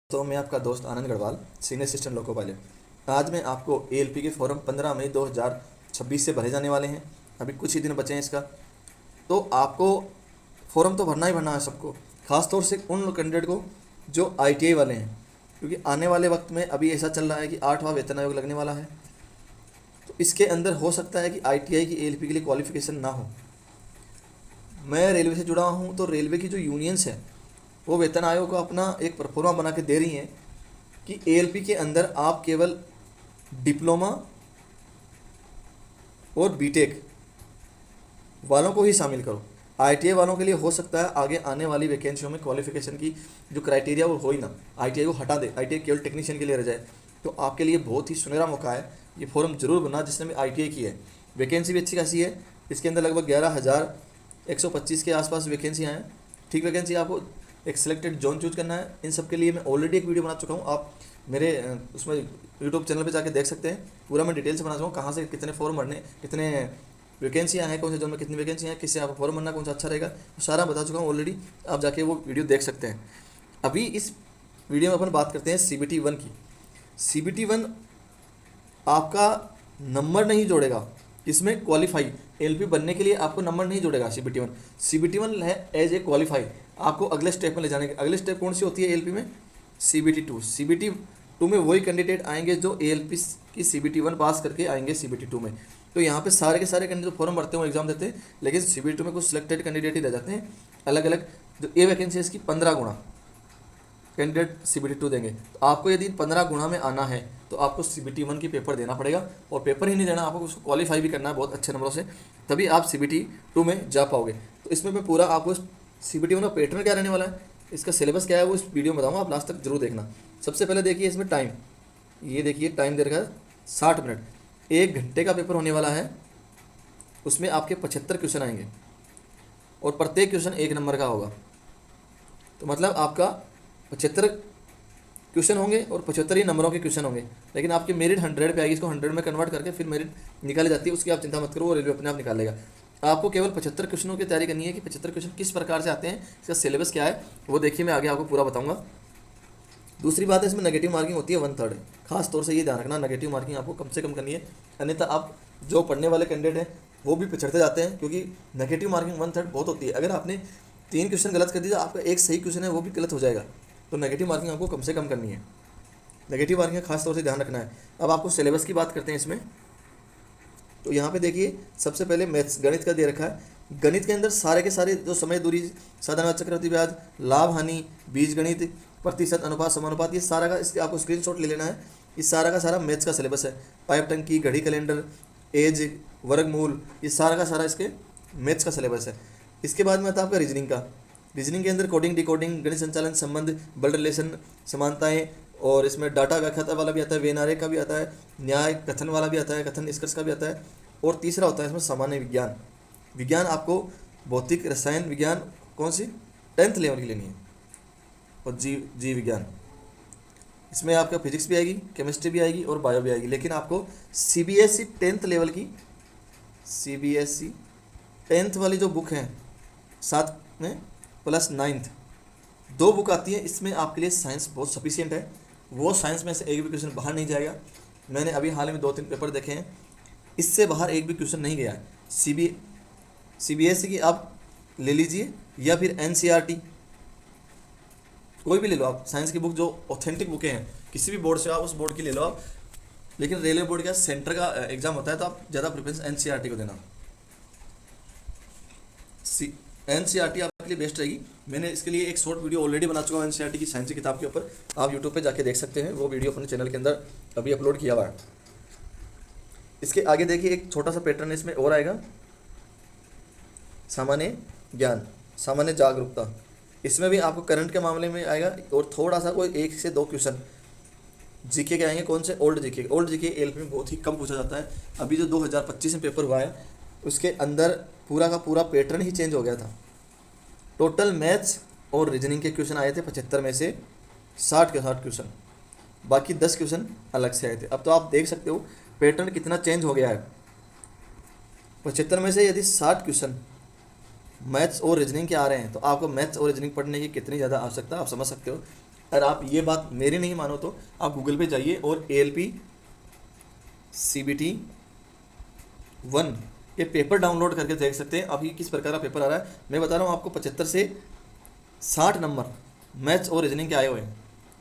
तो मैं आपका दोस्त Anand Garhwal, senior assistant loco pilot. आज मैं आपको एएलपी के फॉर्म 15 मई 2026 से भरे जाने वाले हैं। अभी कुछ ही दिन बचे हैं इसका। तो आपको फॉर्म तो भरना ही भरना है सबको, खास तौर से उन कैंडिडेट को जो आईटीआई वाले हैं, क्योंकि आने वाले वक्त में अभी ऐसा चल रहा है कि 8वां वेतन आयोग लगने वाला है। तो इसके अंदर हो सकता है कि आईटीआई की एएलपी के लिए क्वालिफिकेशन ना हो। मैं रेलवे से जुड़ा हूँ, तो रेलवे की जो यूनियंस है वो वेतन आयोग को अपना एक परफॉर्मा बना के दे रही हैं कि एएलपी के अंदर आप केवल डिप्लोमा और बीटेक वालों को ही शामिल करो। आईटीआई वालों के लिए हो सकता है आगे आने वाली वैकेंसियों में क्वालिफिकेशन की जो क्राइटेरिया वो हो ही ना, आईटीआई को हटा दे, आईटीआई केवल टेक्नीशियन के लिए रह जाए। तो आपके लिए बहुत ही सुनहरा मौका है, ये फॉर्म जरूर भरना जिसने भी आईटीआई की है। वैकेंसी भी अच्छी खासी है, इसके अंदर लगभग 11,125 के आसपास वैकेंसियाँ हैं। ठीक वैकेंसी, आपको एक सिलेक्टेड जोन चूज करना है। इन सब के लिए मैं ऑलरेडी एक वीडियो बना चुका हूँ, आप मेरे उसमें यूट्यूब चैनल पे जाके देख सकते हैं। पूरा मैं डिटेल से बना चुका हूँ, कहाँ से कितने फॉर्म भरने, कितने वैकेंसियाँ हैं, कौन से जोन में कितनी वैकेंसियाँ हैं, किससे आप फॉर्म भरना, कौन सा अच्छा रहेगा, तो सारा बता चुका हूँ ऑलरेडी। आप जाके वो वीडियो देख सकते हैं। अभी इस वीडियो में अपन बात करते हैं CBT 1 की। CBT 1 आपका नंबर नहीं जोड़ेगा, इसमें क्वालिफाई एलपी बनने के लिए आपको नंबर नहीं जोड़ेगा। CBT 1 है एज ए क्वालिफाई, आपको अगले स्टेप में ले जाने के। अगले स्टेप कौन सी होती है एलपी में? CBT 2 में वही कैंडिडेट आएंगे जो एएलपी की CBT 1 पास करके आएंगे CBT 2 में। तो यहाँ पे सारे के सारे कैंडिडेट फॉर्म भरते हैं, वो एग्जाम देते हैं, लेकिन CBT 2 में कुछ सिलेक्टेड कैंडिडेट ही रह जाते हैं। अलग अलग जो ए वैकेंसी है इसकी 15 गुना कैंडिडेट CBT 2 देंगे। तो आपको यदि 15 गुना में आना है तो आपको CBT 1 की पेपर देना पड़ेगा, और पेपर ही नहीं देना, आपको उसको क्वालिफाई भी करना है बहुत अच्छे नंबरों से, तभी आप CBT 2 में जा पाओगे। तो इसमें मैं पूरा आपको CBT 1 का पैटर्न क्या रहने वाला है, इसका सिलेबस क्या है, वो इस वीडियो में बताऊँगा, आप लास्ट तक जरूर देखना। सबसे पहले देखिए इसमें टाइम, ये देखिए टाइम दे रखा है 60 मिनट, 1 घंटे का पेपर होने वाला है। उसमें आपके 75 क्वेश्चन आएंगे और प्रत्येक क्वेश्चन 1 नंबर का होगा। तो मतलब आपका 75 क्वेश्चन होंगे और 75 ही नंबरों के क्वेश्चन होंगे, लेकिन आपकी मेरिट 100 पे आएगी। इसको 100 में कन्वर्ट करके फिर मेरिट निकाली जाती है, उसकी आप चिंता मत करो, वो रेलवे अपने आप निकाल लेगा। आपको केवल 75 क्वेश्चनों की तैयारी करनी है कि 75 क्वेश्चन किस प्रकार से आते हैं, इसका सिलेबस क्या है, वो देखिए मैं आगे आपको पूरा बताऊंगा। दूसरी बात है, इसमें नेगेटिव मार्किंग होती है 1/3। खास तौर से ये ध्यान रखना, नेगेटिव मार्किंग आपको कम से कम करनी है, अन्यथा आप जो पढ़ने वाले कैंडिडेट हैं वो भी पिछड़ते जाते हैं, क्योंकि नेगेटिव मार्किंग 1/3 बहुत होती है। अगर आपने 3 क्वेश्चन गलत कर दिया, आपका एक सही क्वेश्चन है वो भी गलत हो जाएगा। तो नेगेटिव मार्किंग आपको कम से कम करनी है, नेगेटिव मार्किंग का खास तौर से ध्यान रखना है। अब आपको सिलेबस की बात करते हैं इसमें। तो यहाँ पे देखिए सबसे पहले मैथ्स, गणित का दे रखा है। गणित के अंदर सारे के सारे जो समय दूरी, साधारण चक्रवृद्धि ब्याज, लाभ हानि, बीज गणित, प्रतिशत, अनुपात, समानुपात, ये सारा का इसके आपको स्क्रीनशॉट ले लेना है। इस सारा का सारा मैथ्स का सिलेबस है। पाइप टंकी, घड़ी कैलेंडर, एज, वर्गमूल, ये सारा का सारा इसके मैथ्स का सिलेबस है। इसके बाद में आता है आपका रीजनिंग का। रीजनिंग के अंदर कोडिंग, डिकोडिंग, गणित संचालन, संबंध, ब्लड रिलेशन, समानताएं, और इसमें डाटा व्याख्याता वाला भी आता है, वेनारे का भी आता है, न्याय कथन वाला भी आता है, कथन निष्कर्ष का भी आता है। और तीसरा होता है इसमें सामान्य विज्ञान। विज्ञान आपको भौतिक, रसायन विज्ञान कौन सी 10th लेवल की लेनी है, और जीव विज्ञान। इसमें आपका फिजिक्स भी आएगी, केमिस्ट्री भी आएगी और बायो भी आएगी। लेकिन आपको CBSE 10th लेवल की, CBSE 10th वाली जो बुक है, साथ में प्लस 9th 2 बुक आती है, इसमें आपके लिए साइंस बहुत सफिशिएंट है। वो साइंस में से एक भी क्वेश्चन बाहर नहीं जाएगा। मैंने अभी हाल में 2-3 पेपर देखे हैं, इससे बाहर एक भी क्वेश्चन नहीं गया है। CBSE की आप ले लीजिए, या फिर NCERT कोई भी ले लो आप, साइंस की बुक जो ऑथेंटिक बुकें हैं, किसी भी बोर्ड से आप उस बोर्ड की ले लो आप। लेकिन रेलवे बोर्ड का सेंटर का एग्जाम होता है, तो आप ज़्यादा प्रेफरेंस NCERT को देना। NCERT आपके लिए बेस्ट रहेगी। मैंने इसके लिए एक शॉर्ट वीडियो ऑलरेडी बना चुका हूँ NCERT की साइंस की किताब के ऊपर, आप यूट्यूब पे जाके देख सकते हैं। वो वीडियो अपने चैनल के अंदर अभी अपलोड किया हुआ है। इसके आगे देखिए एक छोटा सा पैटर्न इसमें और आएगा, सामान्य ज्ञान, सामान्य जागरूकता। इसमें भी आपको करंट के मामले में आएगा, और थोड़ा सा कोई 1 से 2 क्वेश्चन जीके के आएंगे। कौन से? ओल्ड जीके एलपी में बहुत ही कम पूछा जाता है। अभी जो 2025 में पेपर हुआ है, उसके अंदर पूरा का पूरा पैटर्न ही चेंज हो गया था। टोटल मैथ्स और रीजनिंग के क्वेश्चन आए थे 75 में से 60 के 60 क्वेश्चन, बाकी 10 क्वेश्चन अलग से आए थे। अब तो आप देख सकते हो पैटर्न कितना चेंज हो गया है। 75 में से यदि 60 क्वेश्चन मैथ्स और रीजनिंग के आ रहे हैं, तो आपको मैथ्स और रीजनिंग पढ़ने की कितनी ज़्यादा आवश्यकता आप समझ सकते हो। अगर आप ये बात मेरी नहीं मानो तो आप गूगल पे जाइए और ALP CBT 1 ये पेपर डाउनलोड करके देख सकते हैं अभी किस प्रकार का पेपर आ रहा है। मैं बता रहा हूँ आपको 75 से 60 नंबर मैथ्स और रीजनिंग के आए हुए हैं।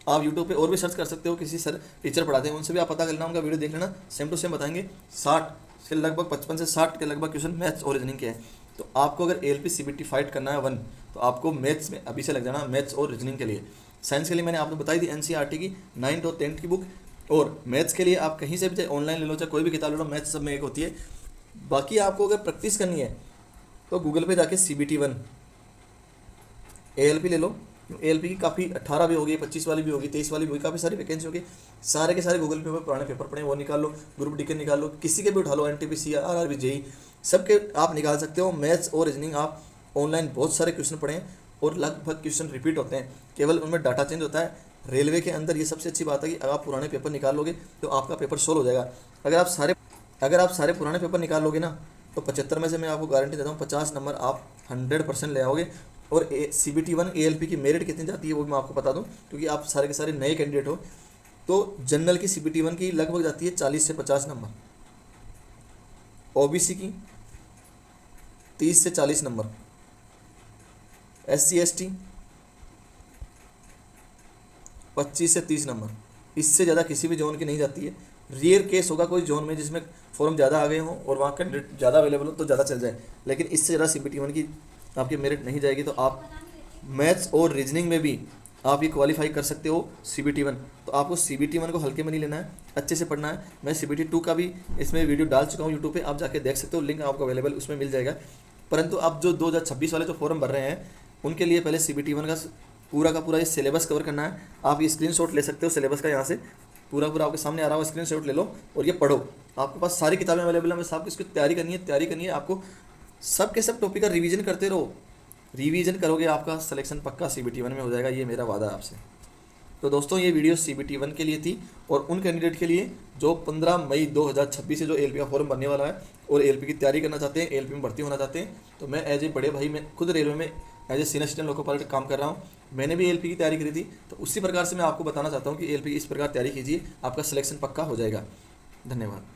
आप यूट्यूब पे और भी सर्च कर सकते हो, किसी सर टीचर पढ़ाते हैं उनसे भी आप पता कर लेना, उनका वीडियो देख लेना, सेम टू सेम बताएंगे। 60 से लगभग 55 से 60 के लगभग क्वेश्चन मैथ्स और रीजनिंग के हैं। तो आपको अगर ALP CBT फाइट करना है 1 तो आपको मैथ्स में अभी से लग जाना, मैथ्स और रीजनिंग के लिए। साइंस के लिए मैंने आपको बताई थी NCERT की 9th और 10th की बुक, और मैथ्स के लिए आप कहीं से भी चाहे ऑनलाइन ले लो चाहे कोई भी किताब ले लो, मैथ्स सब में एक होती है। बाकी आपको अगर प्रैक्टिस करनी है तो गूगल पे जाके CBT 1 ALP ले लो। ALP की काफ़ी 18 भी होगी, 25 वाली भी होगी, 23 वाली भी होगी, काफ़ी सारी वैकेंसी होगी। सारे के सारे गूगल पे पुराने पेपर पढ़े वो निकाल लो, ग्रुप डी के निकाल लो, किसी के भी उठा लो, NTPC RRB JEE सबके आप निकाल सकते हो। मैथ्स और रीजनिंग आप ऑनलाइन बहुत सारे क्वेश्चन पढ़ें और लगभग क्वेश्चन रिपीट होते हैं, केवल उनमें डाटा चेंज होता है। रेलवे के अंदर ये सबसे अच्छी बात है कि अगर आप पुराने पेपर निकाल लोगे तो आपका पेपर सोल्व हो जाएगा। अगर आप सारे पुराने पेपर निकाल लोगे ना तो 75 में से मैं आपको गारंटी देता हूँ 50 नंबर आप 100% ले आओगे। और CBT 1 ALP की मेरिट कितनी जाती है वो भी मैं आपको बता दूं, क्योंकि आप सारे के सारे नए कैंडिडेट हो। तो जनरल की CBT 1 की लगभग जाती है 40 से 50 नंबर, OBC की 30 से 40 नंबर, SC ST 25 से 30 नंबर, इससे ज़्यादा किसी भी जोन की नहीं जाती है। रेयर केस होगा कोई जोन में जिसमें फॉर्म ज़्यादा आ गए हों और वहाँ कैंडिडेट ज़्यादा अवेलेबल हो तो ज़्यादा चल जाए, लेकिन इससे ज़्यादा CBT 1 की आपकी मेरिट नहीं जाएगी। तो आप मैथ्स और रीजनिंग में भी आप ये क्वालिफाई कर सकते हो CBT 1। तो आपको CBT 1 को हल्के में नहीं लेना है, अच्छे से पढ़ना है। मैं CBT 2 का भी इसमें वीडियो डाल चुका हूँ यूट्यूब पे, आप जाके देख सकते हो, लिंक आपको अवेलेबल उसमें मिल जाएगा। परंतु आप जो 2026 वाले जो फॉर्म भर रहे हैं उनके लिए पहले CBT 1 का पूरा ये सिलेबस कवर करना है। आप ये स्क्रीनशॉट ले सकते हो सिलेबस का, यहाँ से पूरा आपके सामने आ रहा होगा, स्क्रीनशॉट ले लो और ये पढ़ो। आपके पास सारी किताबें अवेलेबल है, बस आपको इसकी तैयारी करनी है। आपको सब के सब टॉपिक का रिवीजन करते रहो, रिवीजन करोगे आपका सिलेक्शन पक्का CBT 1 में हो जाएगा, ये मेरा वादा है आपसे। तो दोस्तों ये वीडियो CBT 1 के लिए थी और उन कैंडिडेट के लिए जो 15 मई 2026 से जो ALP का फॉर्म बनने वाला है और ALP की तैयारी करना चाहते हैं, ALP में भर्ती होना चाहते हैं। तो मैं एज ए बड़े भाई, मैं खुद रेलवे में as a senior assistant loco pilot काम कर रहा हूँ। मैंने भी ALP की तैयारी करी थी, तो उसी प्रकार से मैं आपको बताना चाहता हूँ कि ALP की इस प्रकार तैयारी कीजिए, आपका सिलेक्शन पक्का हो जाएगा। धन्यवाद।